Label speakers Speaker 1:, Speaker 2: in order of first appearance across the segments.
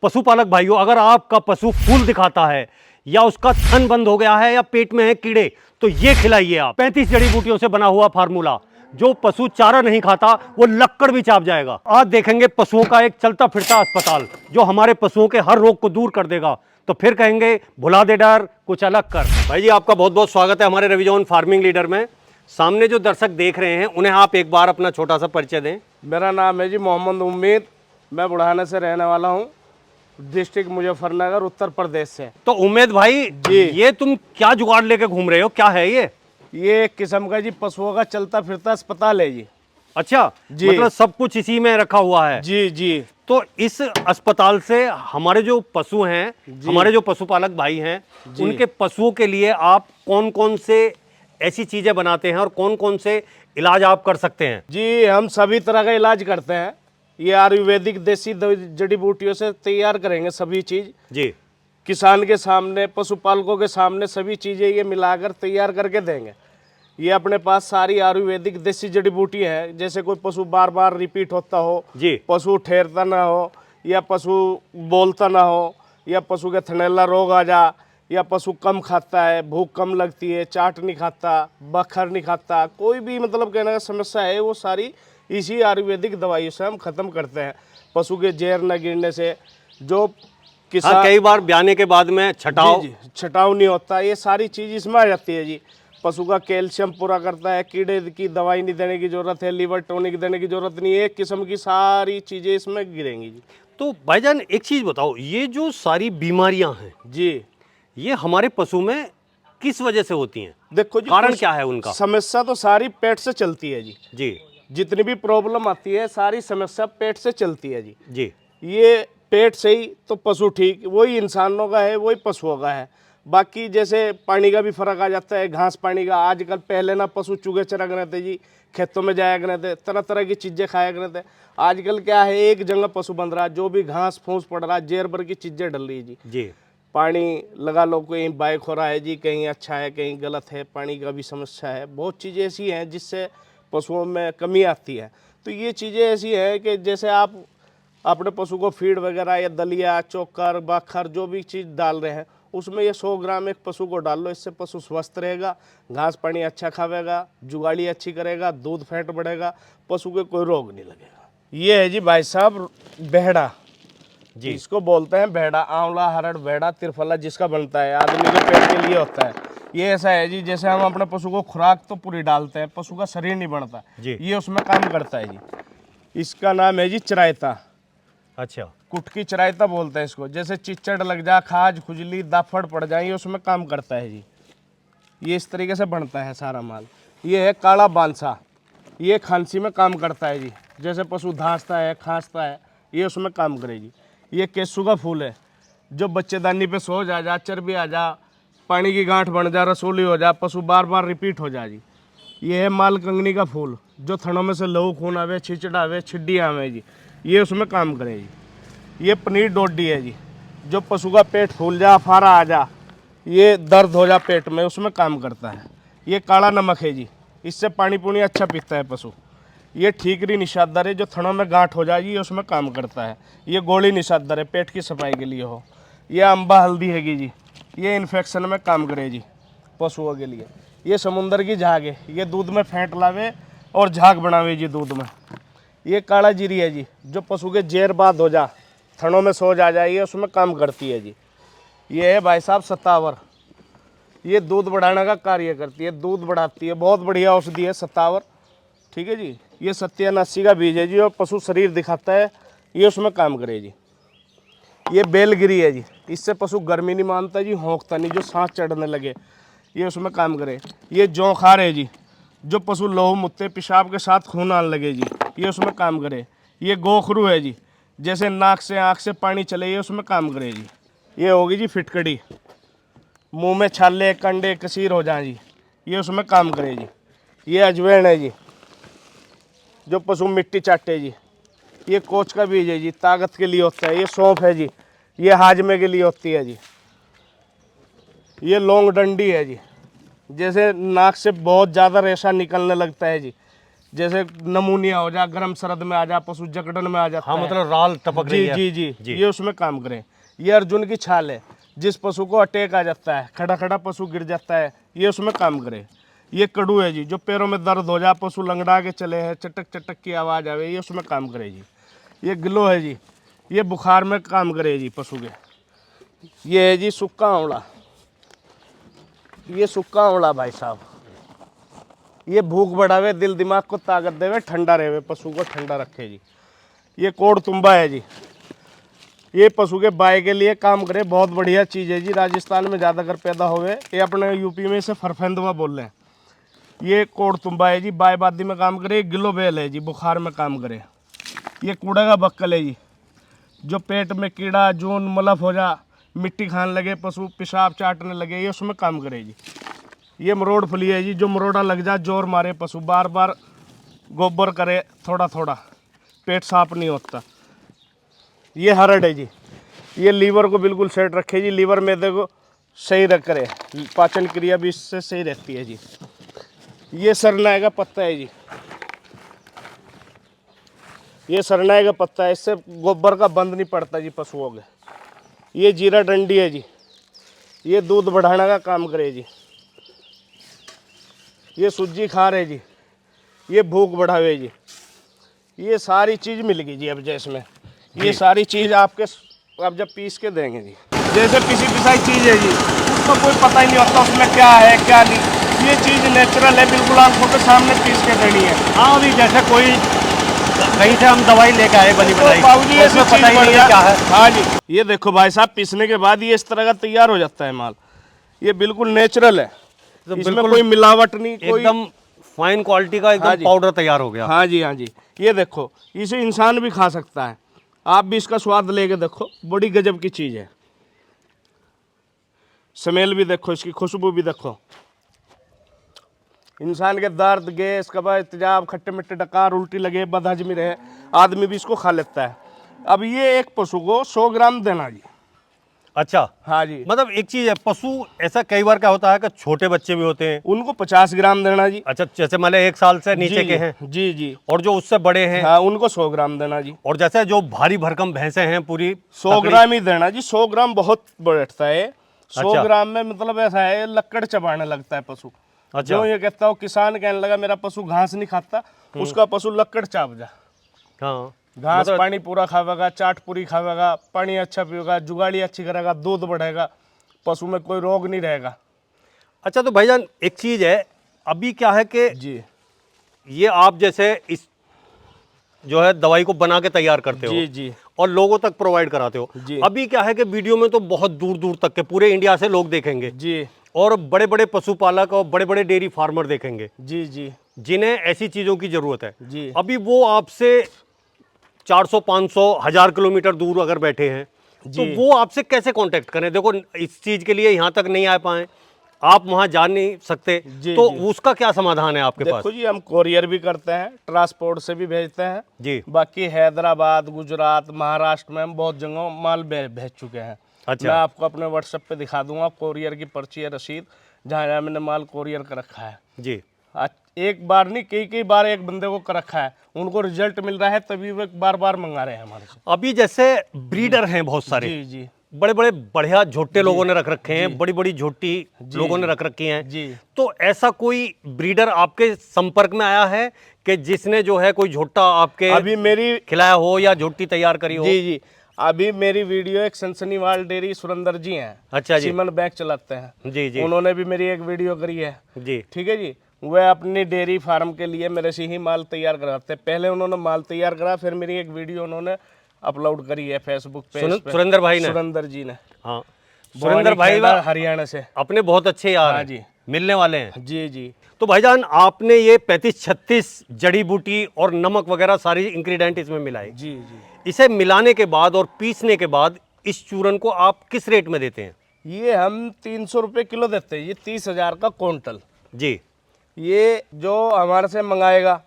Speaker 1: पशुपालक भाइयों, अगर आपका पशु फूल दिखाता है या उसका थन बंद हो गया है या पेट में है कीड़े, तो ये खिलाइए आप 35 जड़ी बूटियों से बना हुआ फार्मूला। जो पशु चारा नहीं खाता वो लक्कड़ भी चाप जाएगा। आज देखेंगे पशुओं का एक चलता फिरता अस्पताल जो हमारे पशुओं के हर रोग को दूर कर देगा। तो फिर कहेंगे भुला दे डर, कुछ अलग कर। भाई जी, आपका बहुत बहुत स्वागत है हमारे रविजोन फार्मिंग लीडर में। सामने जो दर्शक देख रहे हैं उन्हें आप एक बार अपना छोटा सा परिचय दें।
Speaker 2: मेरा नाम है जी मोहम्मद उम्मीद। मैं बुढ़ाने से रहने वाला हूँ, डिस्ट्रिक्ट मुजफ्फरनगर, उत्तर प्रदेश से।
Speaker 1: तो उम्मीद भाई
Speaker 2: जी,
Speaker 1: ये तुम क्या जुगाड़ लेके घूम रहे हो, क्या है ये
Speaker 2: एक किस्म का जी पशुओं का चलता फिरता अस्पताल है जी।
Speaker 1: अच्छा
Speaker 2: जी,
Speaker 1: मतलब सब कुछ इसी में रखा हुआ है।
Speaker 2: जी जी
Speaker 1: तो इस अस्पताल से हमारे जो पशु हैं, हमारे जो पशुपालक भाई हैं, उनके पशुओं के लिए आप कौन कौन से ऐसी चीजें बनाते हैं और कौन कौन से इलाज आप कर सकते हैं?
Speaker 2: जी, हम सभी तरह का इलाज करते हैं। ये आयुर्वेदिक देसी जड़ी बूटियों से तैयार करेंगे सभी चीज़।
Speaker 1: जी,
Speaker 2: किसान के सामने, पशुपालकों के सामने सभी चीज़ें ये मिलाकर तैयार करके देंगे। ये अपने पास सारी आयुर्वेदिक देसी जड़ी बूटी है। जैसे कोई पशु बार बार रिपीट होता हो,
Speaker 1: जी,
Speaker 2: पशु ठहरता ना हो, या पशु बोलता ना हो, या पशु के थनैला रोग आ जा, या पशु कम खाता है, भूख कम लगती है, चाट नहीं खाता, बखर नहीं खाता, कोई भी मतलब कहने का समस्या है, वो सारी इसी आयुर्वेदिक दवाइयों से हम ख़त्म करते हैं। पशु के जहर न गिरने से, जो किसान
Speaker 1: हाँ, कई बार ब्याने के बाद में छटाव,
Speaker 2: जी, छटाव नहीं होता, ये सारी चीज़ इसमें आ जाती है जी। पशु का कैल्शियम पूरा करता है, कीड़े की दवाई नहीं देने की ज़रूरत है, लीवर टॉनिक देने की ज़रूरत नहीं है, एक किस्म की सारी चीज़ें इसमें गिरेंगी जी।
Speaker 1: तो भाईजान एक चीज बताओ, ये जो सारी बीमारियां हैं
Speaker 2: जी,
Speaker 1: ये हमारे पशु में किस वजह से होती हैं?
Speaker 2: देखो जी,
Speaker 1: कारण क्या है उनका?
Speaker 2: समस्या तो सारी पेट से चलती है जी।
Speaker 1: जी,
Speaker 2: जितनी भी प्रॉब्लम आती है सारी समस्या पेट से चलती है जी।
Speaker 1: जी,
Speaker 2: ये पेट से ही तो पशु ठीक, वही इंसानों का है, वही पशुओं का है। बाकी जैसे पानी का भी फर्क आ जाता है, घास पानी का। आजकल पहले ना पशु चुगे चरा करते थे जी, खेतों में जाया करते थे, तरह तरह की चीज़ें खाया करते थे। आजकल क्या है, एक जगह पशु बन रहा है, जो भी घास फूस पड़ रहा है, जेर भर की चीज़ें डल रही है जी।
Speaker 1: जी,
Speaker 2: पानी लगा लो, कहीं बाइक हो रहा है जी, कहीं अच्छा है कहीं गलत है, पानी का भी समस्या है। बहुत चीज़ें ऐसी हैं जिससे पशुओं में कमी आती है। तो ये चीज़ें ऐसी हैं कि जैसे आप अपने पशु को फीड वगैरह या दलिया, चोकर, बाखर जो भी चीज़ डाल रहे हैं, उसमें ये 100 ग्राम एक पशु को डाल लो। इससे पशु स्वस्थ रहेगा, घास पानी अच्छा खावेगा, जुगाड़ी अच्छी करेगा, दूध फैट बढ़ेगा, पशु के कोई रोग नहीं लगेगा। ये है जी भाई साहब बेहड़ा
Speaker 1: जी,
Speaker 2: इसको बोलते हैं। बेहड़ा, आंवला, हरड़, बेहड़ा, त्रिफला जिसका बनता है, आदमी के पेट के लिए होता है। ये ऐसा है जी, जैसे हम अपने पशु को खुराक तो पूरी डालते हैं, पशु का शरीर नहीं बढ़ता
Speaker 1: जी।
Speaker 2: ये उसमें काम करता है जी। इसका नाम है जी चरायता।
Speaker 1: अच्छा,
Speaker 2: कुटकी चरायता बोलते हैं इसको। जैसे चिच्चड़ लग जा, खाज, खुजली, दाफड़ पड़ जाए, ये उसमें काम करता है जी। ये इस तरीके से बनता है सारा माल। ये है काला बांसा, ये खांसी में काम करता है जी। जैसे पशु धांसता है, खांसता है, ये उसमें काम करेगी। ये केसू का फूल है, जो बच्चेदानी पे सोज आ जा, चर्बी आ जा, पानी की गांठ बन जा, रसोली हो जा, पशु बार बार रिपीट हो जा जी। ये है माल कंगनी का फूल, जो थनों में से लहू खून आवे, छिचड़ आवे, छिड्डी आवे जी, ये उसमें काम करेगी। ये पनीर डोडी है जी, जो पशु का पेट फूल जा, फारा आ जा, ये दर्द हो जा पेट में, उसमें काम करता है। ये काला नमक है जी, इससे पानी पुनी अच्छा पीता है पशु। ये ठीकरी निषादर है, जो थनों में गांठ हो जाएगी, ये उसमें काम करता है। ये गोली निषादर है, पेट की सफाई के लिए हो। ये अम्बा हल्दी हैगी जी, ये इन्फेक्शन में काम करे जी पशुओं के लिए। ये समुंदर की झाग है, ये दूध में फेंट लावे और झाग बनावे जी दूध में। ये काला जीरी है जी, जो पशु के जेर बाद हो जा, थनों में सोज आ जाए, उसमें काम करती है जी। ये है भाई साहब सत्तावर, ये दूध बढ़ाने का कार्य करती है, दूध बढ़ाती है, बहुत बढ़िया औषधि है सत्तावर, ठीक है जी। ये सत्यानाशी का बीज है जी, और पशु शरीर दिखाता है, ये उसमें काम करे जी। ये बेलगिरी है जी, इससे पशु गर्मी नहीं मानता जी, होंकता नहीं, जो सांस चढ़ने लगे, ये उसमें काम करे। ये जौखार है जी, जो पशु लोहू मुत्ते पेशाब के साथ खून आने लगे जी, ये उसमें काम करे। ये गोखरू है जी, जैसे नाक से आँख से पानी चले, ये उसमें काम करे जी। ये होगी जी फिटकड़ी, मुंह में छाले, कंडे, कसीर हो जाए जी, ये उसमें काम करे जी। ये अजवैन है जी, जो पशु मिट्टी चाटे जी। ये कोच का बीज है जी, ताकत के लिए होता है। ये सौंफ है जी, ये हाजमे के लिए होती है जी। ये लौंग डंडी है जी, जैसे नाक से बहुत ज़्यादा रेशा निकलने लगता है जी, जैसे नमूनिया हो जा, गर्म सर्द में आ जा, पशु जकड़न में आ जाता
Speaker 1: हाँ
Speaker 2: है।
Speaker 1: मतलब राल टपक रही
Speaker 2: जी
Speaker 1: है।
Speaker 2: जी जी ये उसमें काम करें। ये अर्जुन की छाल है, जिस पशु को अटैक आ जाता है, खड़ा खड़ा पशु गिर जाता है, ये उसमें काम करे। ये कड़ू है जी, जो पैरों में दर्द हो जा, पशु लंगड़ा के चले हैं, चटक चटक की आवाज़ आवे, ये उसमें काम करे जी। ये गिलो है जी, ये बुखार में काम करे जी पशु के। ये है जी सूखा आंवला, ये सूखा आंवला भाई साहब, ये भूख बढ़ावे, दिल दिमाग को ताकत देवे, ठंडा रहे, पशु को ठंडा रखे जी। ये कोड़ तुम्बा है जी, ये पशु के बाय के लिए काम करे, बहुत बढ़िया चीज़ है जी। राजस्थान में ज़्यादातर पैदा होवे, ये अपने यूपी में इसे फरफेंदवा बोल रहे हैं। ये कोड़ तुम्बा है जी, बाय बादी में काम करे। गिलो बेल है जी, बुखार में काम करे। ये कूड़ा का बक्कल है जी, जो पेट में कीड़ा जून मलफ हो जा, मिट्टी खाने लगे, पशु पेशाब चाटने लगे, ये उसमें काम करे जी। ये मरोड़ फली है जी, जो मरोड़ा लग जा, जोर मारे, पशु बार बार गोबर करे, थोड़ा थोड़ा, पेट साफ नहीं होता। ये हरड़ है जी, ये लीवर को बिल्कुल सेट रखे जी, लीवर मैदे को सही रख करे, पाचन क्रिया भी इससे सही रहती है जी। ये सरनाए का पत्ता है जी, ये सरनाए का पत्ता है, इससे गोबर का बंद नहीं पड़ता जी पशुओं के। ये जीरा डंडी है जी, ये दूध बढ़ाने का काम करे जी। ये सूजी खार है जी, ये भूख बढ़ावे जी। ये सारी चीज़ मिल गई जी अब जैसे में, ये सारी चीज़ आपके आप जब पीस के देंगे जी। जैसे पिसी पिसाई चीज़ है जी, उसको कोई पता ही नहीं होता उसमें क्या है क्या नहीं। ये चीज़ नेचुरल है, बिल्कुल आंखों के सामने पीस के देनी है।
Speaker 1: हाँ अभी जैसे कोई कहीं से हम दवाई लेके आए बनी बनाई,
Speaker 2: बाबूजी
Speaker 1: तो उसमें पता ही नहीं है क्या है।
Speaker 2: हाँ जी, ये देखो भाई साहब, पीसने के बाद ये इस तरह का तैयार हो जाता है माल। ये बिल्कुल नेचुरल है,
Speaker 1: तो
Speaker 2: इसमें
Speaker 1: बिल्कुल
Speaker 2: कोई मिलावट नहीं, कोई।
Speaker 1: एकदम फाइन क्वालिटी का
Speaker 2: हाँ
Speaker 1: एकदम
Speaker 2: जी।
Speaker 1: पाउडर तैयार हो गया।
Speaker 2: हाँ जी हाँ जी, ये देखो, इसे इंसान भी खा सकता है, आप भी इसका स्वाद लेके देखो, बड़ी गजब की चीज़ है। स्मेल भी देखो, इसकी खुशबू भी देखो। इंसान के दर्द, गैस, कब्ज, तेजाब, खट्टे मिट्टे, डकार, उल्टी लगे, बदहजमी रहे, आदमी भी इसको खा लेता है। अब ये एक पशु को 100 ग्राम देना जी।
Speaker 1: अच्छा
Speaker 2: हाँ जी,
Speaker 1: मतलब एक चीज है, पशु ऐसा कई बार क्या होता है कि छोटे बच्चे भी होते हैं।
Speaker 2: उनको 50 ग्राम देना जी।
Speaker 1: अच्छा जैसे मान लें 1 साल से नीचे
Speaker 2: जी
Speaker 1: के हैं,
Speaker 2: जी जी,
Speaker 1: और जो उससे बड़े हैं,
Speaker 2: हाँ उनको 100 ग्राम देना जी।
Speaker 1: और जैसे जो भारी भरकम भैंसें हैं पूरी
Speaker 2: 100 ग्राम ही देना जी, 100 ग्राम बहुत बैठता है। 100
Speaker 1: अच्छा।
Speaker 2: ग्राम में मतलब ऐसा है, लक्कड़ चबाने लगता है पशु।
Speaker 1: अच्छा
Speaker 2: जो ये कहता हो, किसान कहने लगा मेरा पशु घास नहीं खाता, उसका पशु लक्कड़ चाप जा।
Speaker 1: हाँ
Speaker 2: घास पानी पूरा खावेगा, चाट पूरी खावेगा, पानी अच्छा पिएगा, जुगाड़ी अच्छी करेगा, दूध बढ़ेगा, पशु में कोई रोग नहीं रहेगा।
Speaker 1: अच्छा तो भाईजान एक चीज है, अभी क्या है कि
Speaker 2: जी
Speaker 1: ये आप जैसे इस जो है दवाई को बना के तैयार करते हो
Speaker 2: जी जी
Speaker 1: और लोगों तक प्रोवाइड कराते हो।
Speaker 2: जी।
Speaker 1: अभी क्या है कि वीडियो में तो बहुत दूर दूर तक के पूरे इंडिया से लोग देखेंगे,
Speaker 2: जी
Speaker 1: और बड़े बड़े पशुपालक और बड़े बड़े डेयरी फार्मर देखेंगे,
Speaker 2: जी जी
Speaker 1: जिन्हें ऐसी चीज़ों की ज़रूरत है।
Speaker 2: जी
Speaker 1: अभी वो आपसे 400 500 1000 किलोमीटर दूर अगर बैठे हैं, तो
Speaker 2: जी।
Speaker 1: वो आपसे कैसे कांटेक्ट करें? देखो इस चीज़ के लिए यहाँ तक नहीं आ पाए, आप वहाँ जा नहीं सकते,
Speaker 2: जी,
Speaker 1: तो
Speaker 2: जी।
Speaker 1: उसका क्या समाधान है आपके पास?
Speaker 2: देखो जी, हम कोरियर भी करते हैं, ट्रांसपोर्ट से भी भेजते हैं
Speaker 1: जी
Speaker 2: बाकी हैदराबाद, गुजरात, महाराष्ट्र में हम बहुत जगहों माल भेज चुके हैं।
Speaker 1: अच्छा।
Speaker 2: मैं आपको अपने व्हाट्सएप पे दिखा दूंगा, कोरियर की पर्ची है, रसीद, जहाँ जहाँ मैंने माल कोरियर कर रखा है।
Speaker 1: जी
Speaker 2: एक बार नहीं, कई कई बार एक बंदे को कर रखा है, उनको रिजल्ट मिल रहा है, तभी वो बार बार मंगा रहे हैं हमारे से।
Speaker 1: अभी जैसे ब्रीडर हैं बहुत सारे,
Speaker 2: जी जी
Speaker 1: बड़े बड़े बढ़िया झोटे लोगों ने रख रखे हैं, बड़ी बड़ी झोटी लोगों ने रख रखी हैं,
Speaker 2: जी।
Speaker 1: तो ऐसा कोई ब्रीडर आपके संपर्क में आया है कि जिसने जो है कोई झोटा आपके
Speaker 2: अभी मेरी
Speaker 1: खिलाया हो या झोटी तैयार करी हो?
Speaker 2: जी जी, अभी मेरी वीडियो एक सनसनीवाल डेयरी सुरेंद्र जी हैं,
Speaker 1: अच्छा जी।
Speaker 2: सीमन बैंक चलाते हैं
Speaker 1: जी जी
Speaker 2: उन्होंने भी मेरी एक वीडियो करी है।
Speaker 1: जी
Speaker 2: ठीक है जी, वह अपनी डेयरी फार्म के लिए मेरे से ही माल तैयार कराते हैं। पहले उन्होंने माल तैयार करा, फिर मेरी एक वीडियो उन्होंने अपलोड करी है फेसबुक पे।
Speaker 1: सुरेंद्र भाई ने?
Speaker 2: सुरेंद्र जी ने।
Speaker 1: हाँ सुरेंद्र भाई
Speaker 2: हरियाणा से
Speaker 1: अपने बहुत अच्छे यार
Speaker 2: हाँ
Speaker 1: हैं,
Speaker 2: जी।
Speaker 1: मिलने वाले हैं।
Speaker 2: जी जी
Speaker 1: तो भाईजान आपने ये 35-36 जड़ी बूटी और नमक वगैरह सारी इंग्रेडिएंट इसमें मिलाई,
Speaker 2: जी जी,
Speaker 1: इसे मिलाने के बाद और पीसने के बाद इस चूरन को आप किस रेट में देते हैं?
Speaker 2: ये हम 300 रुपये किलो देते हैं, ये 30,000 का क्विंटल।
Speaker 1: जी
Speaker 2: ये जो हमारे से मंगाएगा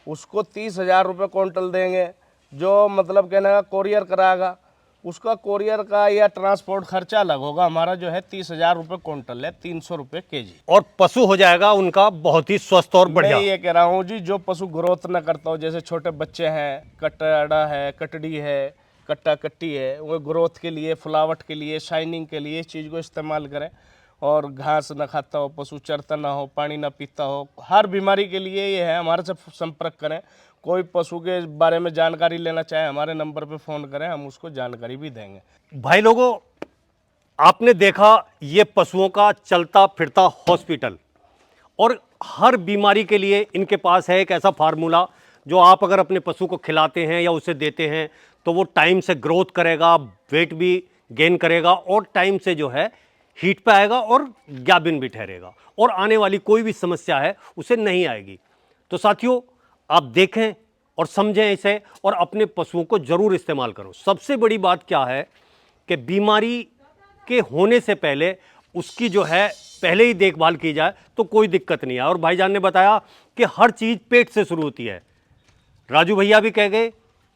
Speaker 2: उसको 30,000 रुपये क्विंटल देंगे, जो मतलब कहने का कोरियर कराएगा उसका कोरियर का या ट्रांसपोर्ट खर्चा अलग होगा। हमारा जो है 30,000 रुपये क्विंटल है, 300 रुपये केजी।
Speaker 1: और पशु हो जाएगा उनका बहुत ही स्वस्थ और बढ़िया।
Speaker 2: मैं ये कह रहा हूँ जी, जो पशु ग्रोथ न करता हो, जैसे छोटे बच्चे हैं, कटड़ा है, कटड़ी है, कट्टा कट्टी है, वो ग्रोथ के लिए, फुलावट के लिए, शाइनिंग के लिए इस चीज़ को इस्तेमाल करें। और घास न खाता हो पशु, चरता ना हो, पानी ना पीता हो, हर बीमारी के लिए ये है। हमारे से संपर्क करें। कोई पशु के बारे में जानकारी लेना चाहे हमारे नंबर पे फ़ोन करें, हम उसको जानकारी भी देंगे।
Speaker 1: भाई लोगों, आपने देखा ये पशुओं का चलता फिरता हॉस्पिटल, और हर बीमारी के लिए इनके पास है एक ऐसा फार्मूला जो आप अगर अपने पशु को खिलाते हैं या उसे देते हैं तो वो टाइम से ग्रोथ करेगा, वेट भी गेन करेगा और टाइम से जो है हीट पे आएगा और गाभिन भी ठहरेगा, और आने वाली कोई भी समस्या है उसे नहीं आएगी। तो साथियों, आप देखें और समझें इसे और अपने पशुओं को जरूर इस्तेमाल करो। सबसे बड़ी बात क्या है कि बीमारी के होने से पहले उसकी जो है पहले ही देखभाल की जाए तो कोई दिक्कत नहीं है। और भाईजान ने बताया कि हर चीज पेट से शुरू होती है। राजू भैया भी कह गए,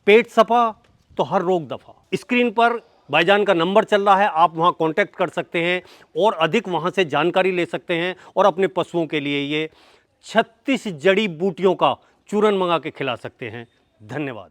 Speaker 1: पेट सफा तो हर रोग दफा। स्क्रीन पर भाईजान का नंबर चल रहा है, आप वहां कांटेक्ट कर सकते हैं और अधिक वहां से जानकारी ले सकते हैं और अपने पशुओं के लिए ये 36 जड़ी बूटियों का चूरन मंगा के खिला सकते हैं। धन्यवाद।